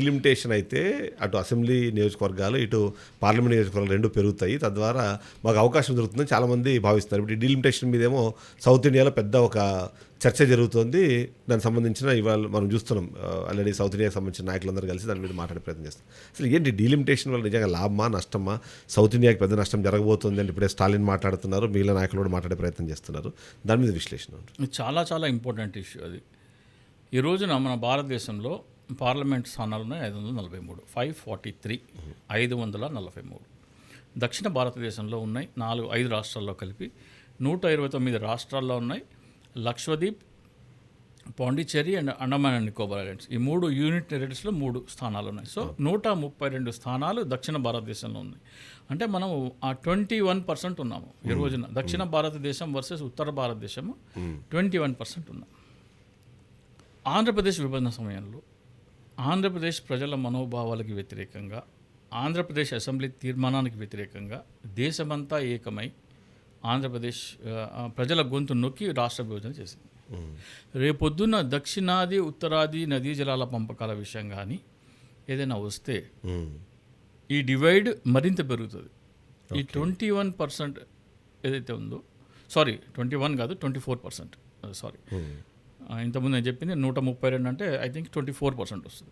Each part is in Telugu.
డీలిమిటేషన్ అయితే అటు అసెంబ్లీ నియోజకవర్గాలు ఇటు పార్లమెంట్ నియోజకవర్గాలు రెండు పెరుగుతాయి, తద్వారా మాకు అవకాశం దొరుకుతుందని చాలామంది భావిస్తున్నారు. ఇప్పుడు ఈ డీలిమిటేషన్ మీదేమో సౌత్ ఇండియాలో పెద్ద ఒక చర్చ జరుగుతుంది. దానికి సంబంధించిన ఇవాళ మనం చూస్తున్నాం, ఆల్రెడీ సౌత్ ఇండియాకి సంబంధించిన నాయకులందరూ కలిసి దాని మీద మాట్లాడే ప్రయత్నం చేస్తాం. అసలు ఏంటి డీలిమిటేషన్ వల్ల నిజంగా లాభమా నష్టమా? సౌత్ ఇండియాకి పెద్ద నష్టం జరగబోతుంది అని ఇప్పుడే స్టాలిన్ మాట్లాడుతున్నారు, మిగిలిన నాయకులు కూడా మాట్లాడే ప్రయత్నం చేస్తున్నారు. దాని మీద విశ్లేషణ. చాలా చాలా ఇంపార్టెంట్ ఇష్యూ అది. ఈ రోజున మన భారతదేశంలో పార్లమెంట్ స్థానాలు ఉన్నాయి 543, 543, 543. దక్షిణ భారతదేశంలో ఉన్నాయి 5 రాష్ట్రాల్లో కలిపి 129 రాష్ట్రాల్లో ఉన్నాయి. Lakshadweep, Pondicherry and Andaman and Nicobar islands, ఈ 3 యూనిట్ టెరిటరీస్లో 3 స్థానాలు ఉన్నాయి. సో 132 స్థానాలు దక్షిణ భారతదేశంలో ఉన్నాయి. అంటే మనం ఆ 21% ఉన్నాము ఈ రోజున. దక్షిణ భారతదేశం వర్సెస్ ఉత్తర భారతదేశము 21% ఉన్నాం. ఆంధ్రప్రదేశ్ విభజన సమయంలో ఆంధ్రప్రదేశ్ ప్రజల మనోభావాలకు వ్యతిరేకంగా, ఆంధ్రప్రదేశ్ అసెంబ్లీ తీర్మానానికి వ్యతిరేకంగా దేశమంతా ఏకమై ఆంధ్రప్రదేశ్ ప్రజల గొంతు నొక్కి రాష్ట్ర విభజన చేసింది. రేపొద్దున్న దక్షిణాది ఉత్తరాది నదీ జలాల పంపకాల విషయం కానీ ఏదైనా వస్తే ఈ డివైడ్ మరింత పెరుగుతుంది. ఈ 21% ఏదైతే ఉందో, 21 కాదు 24%, ఇంతకుముందు నేను చెప్పింది 132 అంటే ఐ థింక్ 24% వస్తుంది.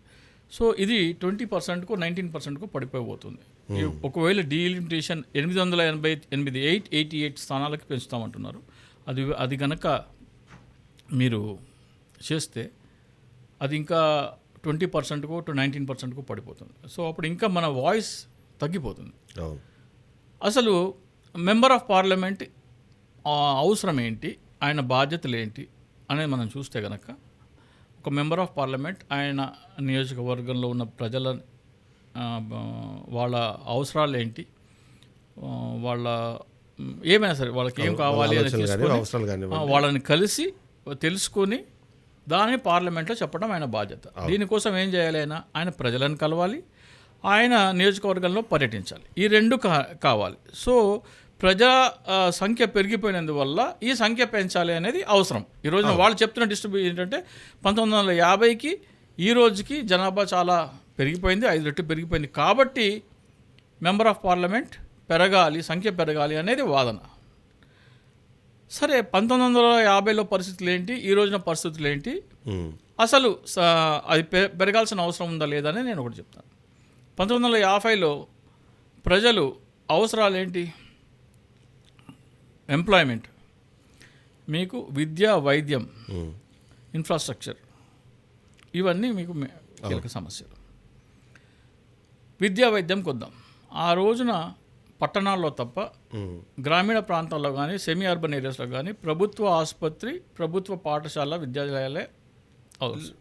సో ఇది 20%కు 19%కు పడిపోబోతుంది. ఒకవేళ డీలిమిటేషన్ 888 స్థానాలకి పెంచుతామంటున్నారు. అది కనుక మీరు చేస్తే అది ఇంకా 20%కు 19%కు పడిపోతుంది. సో అప్పుడు ఇంకా మన వాయిస్ తగ్గిపోతుంది. అసలు మెంబర్ ఆఫ్ పార్లమెంట్ అవసరం ఏంటి, ఆయన బాధ్యతలు ఏంటి అనేది మనం చూస్తే కనుక, ఒక మెంబర్ ఆఫ్ పార్లమెంట్ ఆయన నియోజకవర్గంలో ఉన్న ప్రజల వాళ్ళ అవసరాలు ఏంటి, వాళ్ళ ఏమైనా సరే వాళ్ళకి ఏం కావాలి అని తెలుసుకొని వాళ్ళని కలిసి తెలుసుకొని దాన్ని పార్లమెంట్లో చెప్పడం ఆయన బాధ్యత. దీనికోసం ఏం చేయాలి, ఆయన ప్రజలను కలవాలి, ఆయన నియోజకవర్గంలో పర్యటించాలి. ఈ 2 కావాలి. సో ప్రజా సంఖ్య పెరిగిపోయినందువల్ల ఈ సంఖ్య పెంచాలి అనేది అవసరం. ఈ రోజున వాళ్ళు చెప్తున్న డిస్ట్రిబ్యూషన్ ఏంటంటే 1950కి ఈ రోజుకి జనాభా చాలా పెరిగిపోయింది, 5 రెట్లు పెరిగిపోయింది. కాబట్టి మెంబర్ ఆఫ్ పార్లమెంట్ పెరగాలి, సంఖ్య పెరగాలి అనేది వాదన. సరే, 1950లో పరిస్థితులు ఏంటి, ఈ రోజున పరిస్థితులు ఏంటి, అసలు అది పెరగాల్సిన అవసరం ఉందా లేదా అని నేను ఒకటి చెప్తాను. 1950లో ప్రజలు అవసరాలు ఏంటి? ఎంప్లాయ్మెంట్, మీకు విద్య, వైద్యం, ఇన్ఫ్రాస్ట్రక్చర్, ఇవన్నీ మీకు కీలక సమస్యలు. విద్యా వైద్యం కొద్దాం. ఆ రోజున పట్టణాల్లో తప్ప గ్రామీణ ప్రాంతాల్లో కానీ సెమీ అర్బన్ ఏరియాస్లో కానీ ప్రభుత్వ ఆసుపత్రి, ప్రభుత్వ పాఠశాల, విద్యాలయాలే అవసరం.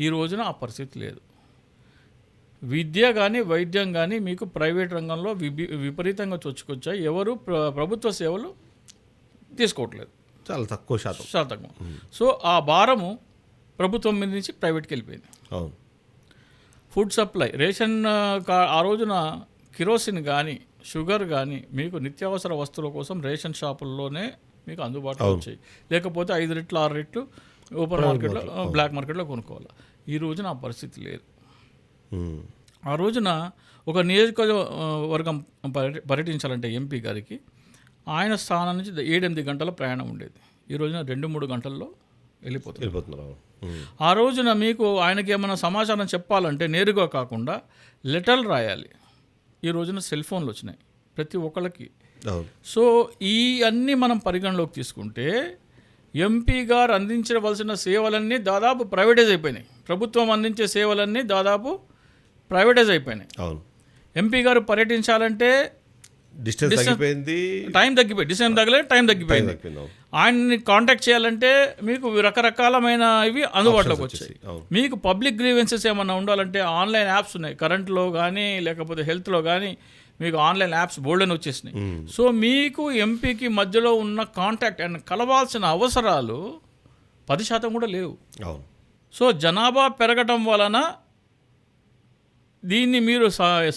ఈ రోజున ఆ పరిస్థితి లేదు. విద్య కానీ వైద్యం కానీ మీకు ప్రైవేట్ రంగంలో విపరీతంగా చొచ్చుకొచ్చాయి. ఎవరు ప్రభుత్వ సేవలు తీసుకోవట్లేదు, చాలా తక్కువ. సో ఆ భారము ప్రభుత్వం మీద నుంచి ప్రైవేట్కి వెళ్ళిపోయింది. ఫుడ్ సప్లై, రేషన్ ఆ రోజున కిరోసిన్ కానీ షుగర్ కానీ మీకు నిత్యావసర వస్తువుల కోసం రేషన్ షాపుల్లోనే మీకు అందుబాటులో వచ్చాయి. లేకపోతే 5 రెట్లు 6 రెట్లు ఓపెన్ మార్కెట్లో, బ్లాక్ మార్కెట్లో కొనుక్కోవాలి. ఈ రోజున ఆ పరిస్థితి లేదు. ఆ రోజున ఒక నియోజకవర్గం పర్యటించాలంటే ఎంపీ గారికి ఆయన స్థానం నుంచి 7-8 గంటల ప్రయాణం ఉండేది. ఈ రోజున 2-3 గంటల్లో వెళ్ళిపోతున్నారు. ఆ రోజున మీకు ఆయనకి ఏమైనా సమాచారం చెప్పాలంటే నేరుగా కాకుండా లెటర్లు రాయాలి. ఈ రోజున సెల్ ఫోన్లు వచ్చినాయి ప్రతి ఒక్కళ్ళకి. సో ఈ అన్నీ మనం పరిగణలోకి తీసుకుంటే ఎంపీ గారు అందించవలసిన సేవలన్నీ దాదాపు ప్రైవేటైజ్ అయిపోయినాయి. ప్రభుత్వం అందించే సేవలన్నీ దాదాపు ప్రైవేటైజ్ అయిపోయినాయి. ఎంపీ గారు పర్యటించాలంటే టైం తగ్గిపోయింది. ఆయన్ని కాంటాక్ట్ చేయాలంటే మీకు రకరకాలమైన ఇవి అందుబాటులోకి వచ్చాయి. మీకు పబ్లిక్ గ్రీవెన్సెస్ ఏమన్నా ఉండాలంటే ఆన్లైన్ యాప్స్ ఉన్నాయి. కరెంట్లో కానీ లేకపోతే హెల్త్లో కానీ మీకు ఆన్లైన్ యాప్స్ బోల్డెన్ వచ్చేసినాయి. సో మీకు ఎంపీకి మధ్యలో ఉన్న కాంటాక్ట్ అండ్ కలవాల్సిన అవసరాలు 10% కూడా లేవు. సో జనాభా పెరగటం వలన దీన్ని మీరు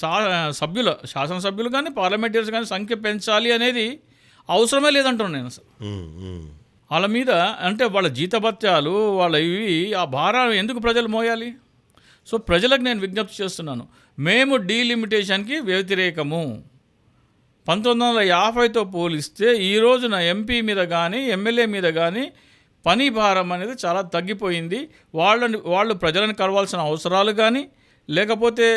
శాసనసభ్యులు కానీ పార్లమెంటరీస్ కానీ సంఖ్య పెంచాలి అనేది అవసరమే లేదంటున్నాను నేను. అసలు వాళ్ళ మీద అంటే వాళ్ళ జీతభత్యాలు వాళ్ళ ఇవి ఆ భారాలు ఎందుకు ప్రజలు మోయాలి? సో ప్రజలకు నేను విజ్ఞప్తి చేస్తున్నాను, మేము డీలిమిటేషన్కి వ్యతిరేకము. 1950తో పోలిస్తే ఈ రోజున ఎంపీ మీద కానీ ఎమ్మెల్యే మీద కానీ పని భారం అనేది చాలా తగ్గిపోయింది. వాళ్ళు ప్రజలను కలవాల్సిన అవసరాలు కానీ లేకపోతే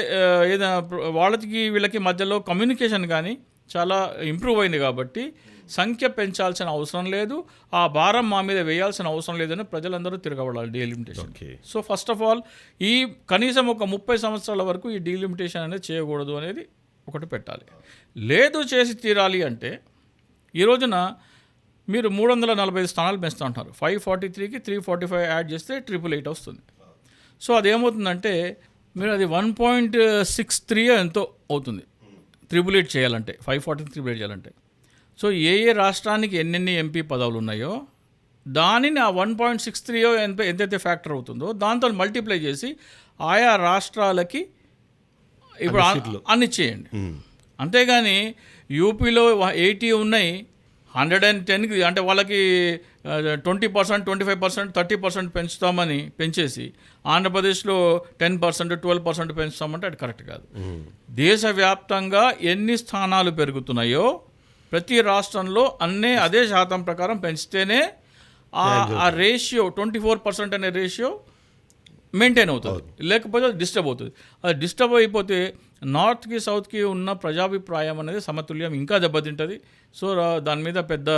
ఏదైనా వాళ్ళకి వీళ్ళకి మధ్యలో కమ్యూనికేషన్ కానీ చాలా ఇంప్రూవ్ అయింది. కాబట్టి సంఖ్య పెంచాల్సిన అవసరం లేదు, ఆ భారం మా మీద వేయాల్సిన అవసరం లేదని ప్రజలందరూ తిరగబడాలి delimitation. So first of all ఈ కనీసం ఒక 30 సంవత్సరాల వరకు ఈ డీలిమిటేషన్ అనేది చేయకూడదు అనేది ఒకటి పెట్టాలి. లేదు చేసి తీరాలి అంటే ఈ రోజున మీరు 345 స్థానాలు పెంచుతూ ఉంటారు. 543కి 345 యాడ్ చేస్తే 888 వస్తుంది. సో అదేమవుతుందంటే మీరు అది 1.63 ఎంతో అవుతుంది 888 చేయాలంటే, 543 888 చేయాలంటే. సో ఏ రాష్ట్రానికి ఎన్నెన్ని ఎంపీ పదవులు ఉన్నాయో దానిని ఆ 1.63 ఎంతైతే ఫ్యాక్టర్ అవుతుందో దాంతో మల్టిప్లై చేసి ఆయా రాష్ట్రాలకి ఇప్పుడు అన్ని చేయండి. అంతేగాని యూపీలో 80 ఉన్నాయి, 110కి అంటే వాళ్ళకి 20%, 25%, 30% పెంచుతామని పెంచేసి ఆంధ్రప్రదేశ్లో 10%, 12% పెంచుతామంటే అది కరెక్ట్ కాదు. దేశవ్యాప్తంగా ఎన్ని స్థానాలు పెరుగుతున్నాయో ప్రతి రాష్ట్రంలో అదే శాతం ప్రకారం పెంచితేనే ఆ రేషియో 24% అనే రేషియో మెయింటైన్ అవుతుంది. లేకపోతే అది డిస్టర్బ్ అవుతుంది. అది డిస్టర్బ్ అయిపోతే నార్త్కి సౌత్కి ఉన్న ప్రజాభిప్రాయం అనేది సమతుల్యం ఇంకా దెబ్బతింటుంది. సో దాని మీద పెద్ద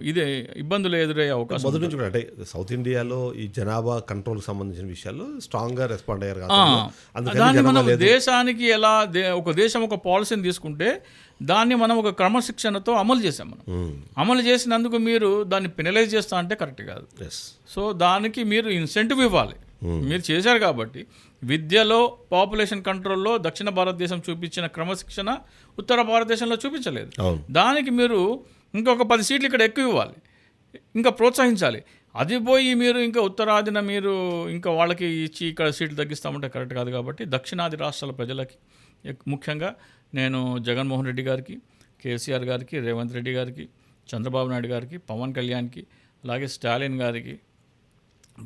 ఇదే ఇబ్బందులు ఎదురయ్యే అవకాశం మొదటి నుంచి కూడా అంటే సౌత్ ఇండియాలో ఈ జనాభా కంట్రోల్కి సంబంధించిన విషయాల్లో స్ట్రాంగ్గా రెస్పాండ్ అయ్యారు. దాన్ని మనం దేశానికి ఎలా ఒక దేశం ఒక పాలసీని తీసుకుంటే దాన్ని మనం ఒక క్రమశిక్షణతో అమలు చేసాం. మనం అమలు చేసినందుకు మీరు దాన్ని పెనలైజ్ చేస్తా అంటే కరెక్ట్ కాదు. సో దానికి మీరు ఇన్సెంటివ్ ఇవ్వాలి. మీరు చేశారు కాబట్టి విద్యలో పాపులేషన్ కంట్రోల్లో దక్షిణ భారతదేశం చూపించిన క్రమశిక్షణ ఉత్తర భారతదేశంలో చూపించలేదు. దానికి మీరు ఇంకొక 10 సీట్లు ఇక్కడ ఎక్కువ ఇవ్వాలి, ఇంకా ప్రోత్సహించాలి. అది పోయి మీరు ఇంకా ఉత్తరాదిన మీరు ఇంకా వాళ్ళకి ఇచ్చి ఇక్కడ సీట్లు తగ్గిస్తామంటే కరెక్ట్ కాదు. కాబట్టి దక్షిణాది రాష్ట్రాల ప్రజలకి ముఖ్యంగా నేను జగన్మోహన్ రెడ్డి గారికి, కేసీఆర్ గారికి, రేవంత్ రెడ్డి గారికి, చంద్రబాబు నాయుడు గారికి, పవన్ కళ్యాణ్కి, అలాగే స్టాలిన్ గారికి,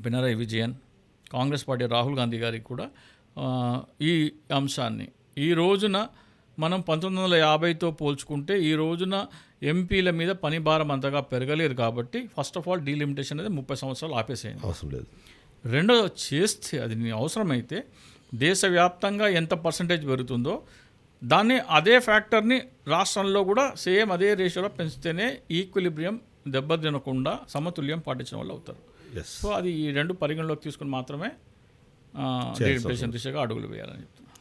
పినరయి విజయన్, కాంగ్రెస్ పార్టీ రాహుల్ గాంధీ గారికి కూడా ఈ అంశాన్ని ఈ రోజున మనం 1950తో పోల్చుకుంటే ఈ రోజున ఎంపీల మీద పని భారం అంతగా పెరగలేదు. కాబట్టి ఫస్ట్ ఆఫ్ ఆల్ డీలిమిటేషన్ అనేది 30 సంవత్సరాలు ఆపేసేయండి, అవసరం లేదు. రెండోది చేస్తే అది అవసరమైతే దేశవ్యాప్తంగా ఎంత పర్సంటేజ్ పెరుగుతుందో దాన్ని అదే ఫ్యాక్టర్ని రాష్ట్రంలో కూడా సేమ్ అదే రేషియోలో పెంచితేనే ఈక్విలిబ్రియం దెబ్బతినకుండా సమతుల్యం పాటించిన వాళ్ళు అవుతారు. సో అది ఈ రెండు పరిగణలోకి తీసుకుని మాత్రమే డీలిమిటేషన్ దిశగా అడుగులు వేయాలని చెప్తున్నాను.